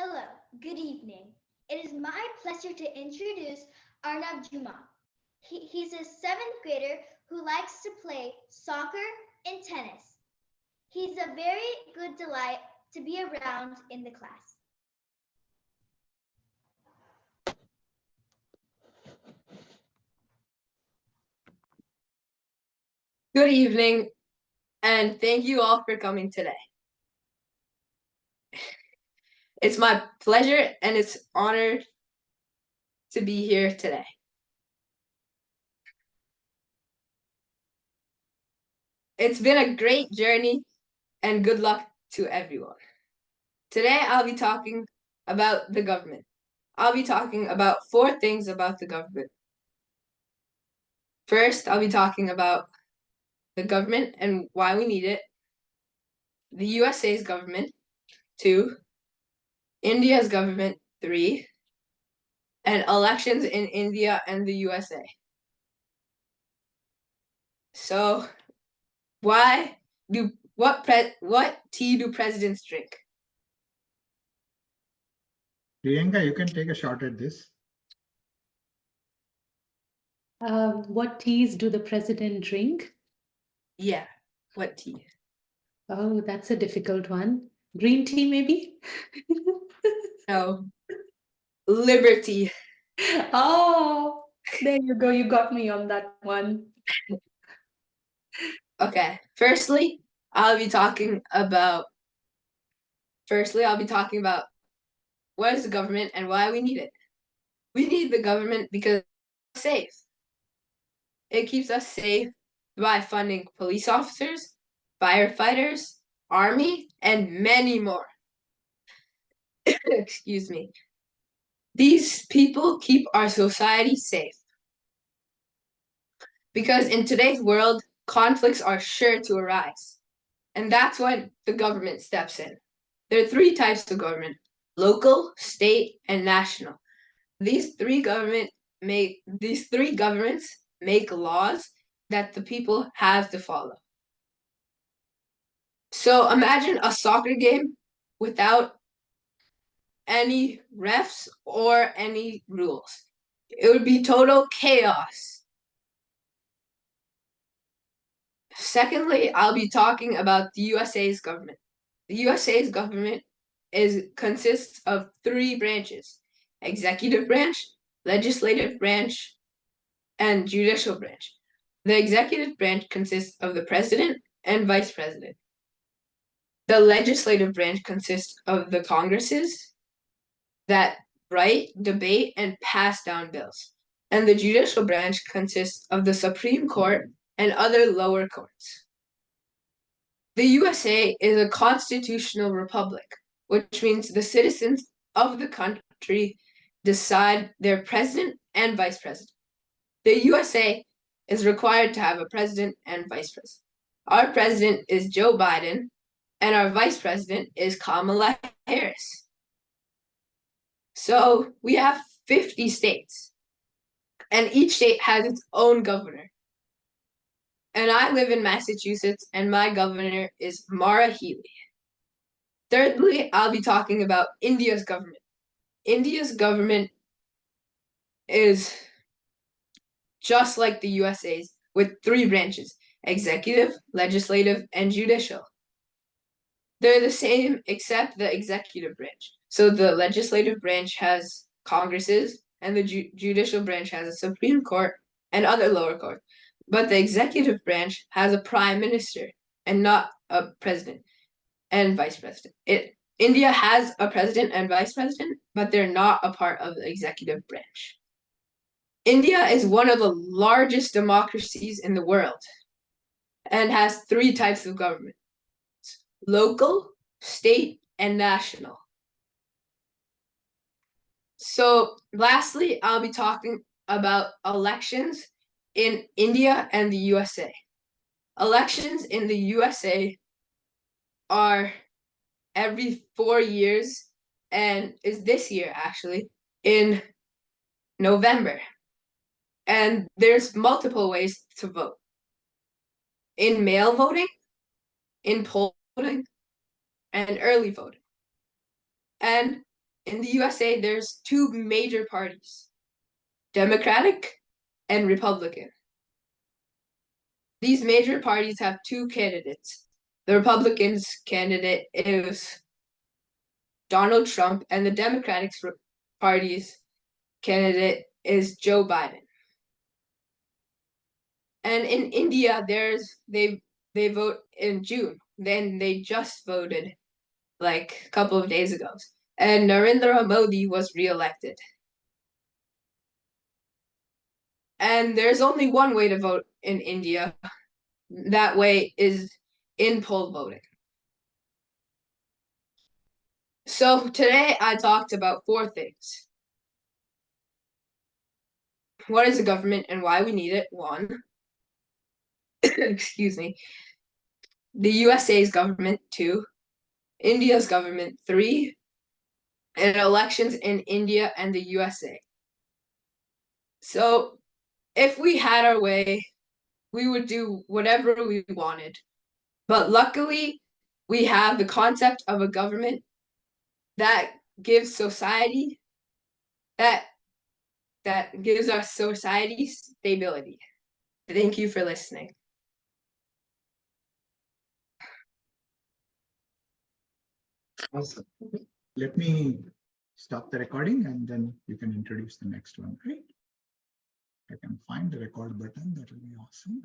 Hello, good evening. It is my pleasure to introduce Arnav Jhumat. He's a seventh grader who likes to play soccer and tennis. He's a very good delight to be around in the class. Good evening, and thank you all for coming today. It's my pleasure and it's honored to be here today. It's been a great journey and good luck to everyone. Today I'll be talking about the government. I'll be talking about 4 things about the government. First, I'll be talking about the government and why we need it, the USA's government, 2, India's government, 3, and elections in India and the USA. So, what tea do presidents drink? Priyanka, you can take a shot at this. What teas do the president drink? Yeah, what tea? Oh, that's a difficult one. Green tea, maybe? No, liberty. Oh, there you go. You got me on that one. Okay, firstly, I'll be talking about what is the government and why we need it. We need the government because it's safe. It keeps us safe by funding police officers, firefighters, army, and many more. Excuse me. These people keep our society safe. Because in today's world, conflicts are sure to arise. And that's when the government steps in. There are 3 types of government: local, state, and national. These three governments make laws that the people have to follow. So imagine a soccer game without any refs or any rules. It would be total chaos. Secondly, I'll be talking about the USA's government. The USA's government consists of 3 branches: executive branch, legislative branch, and judicial branch. The executive branch consists of the president and vice president. The legislative branch consists of the Congresses that write, debate, and pass down bills. And the judicial branch consists of the Supreme Court and other lower courts. The USA is a constitutional republic, which means the citizens of the country decide their president and vice president. The USA is required to have a president and vice president. Our president is Joe Biden, and our vice president is Kamala Harris. So we have 50 states, and each state has its own governor. And I live in Massachusetts, and my governor is Mara Healey. Thirdly, I'll be talking about India's government. India's government is just like the USA's, with 3 branches: executive, legislative, and judicial. They're the same except the executive branch. So the legislative branch has Congresses, and the judicial branch has a Supreme Court and other lower courts. But the executive branch has a prime minister and not a president and vice president. India has a president and vice president, but they're not a part of the executive branch. India is one of the largest democracies in the world and has 3 types of government: local, state, and national. So lastly, I'll be talking about elections in India and the USA. Elections in the USA are every 4 years, and is this year actually in November. And there's multiple ways to vote: in mail voting, in poll voting, and early voting. And in the USA, there's two major parties, Democratic and Republican. These major parties have two candidates. The Republicans' candidate is Donald Trump, and the Democratic Party's candidate is Joe Biden. And in India, they vote in June. Then they just voted like a couple of days ago. And Narendra Modi was reelected. And there's only one way to vote in India. That way is in poll voting. So today I talked about 4 things. What is a government and why we need it? 1. Excuse me. The USA's government. 2. India's government. 3. And elections in India and the USA. So if we had our way, we would do whatever we wanted. But luckily, we have the concept of a government that gives society that gives our society stability. Thank you for listening. Awesome. Let me stop the recording and then you can introduce the next one, right? I can find the record button. That will be awesome.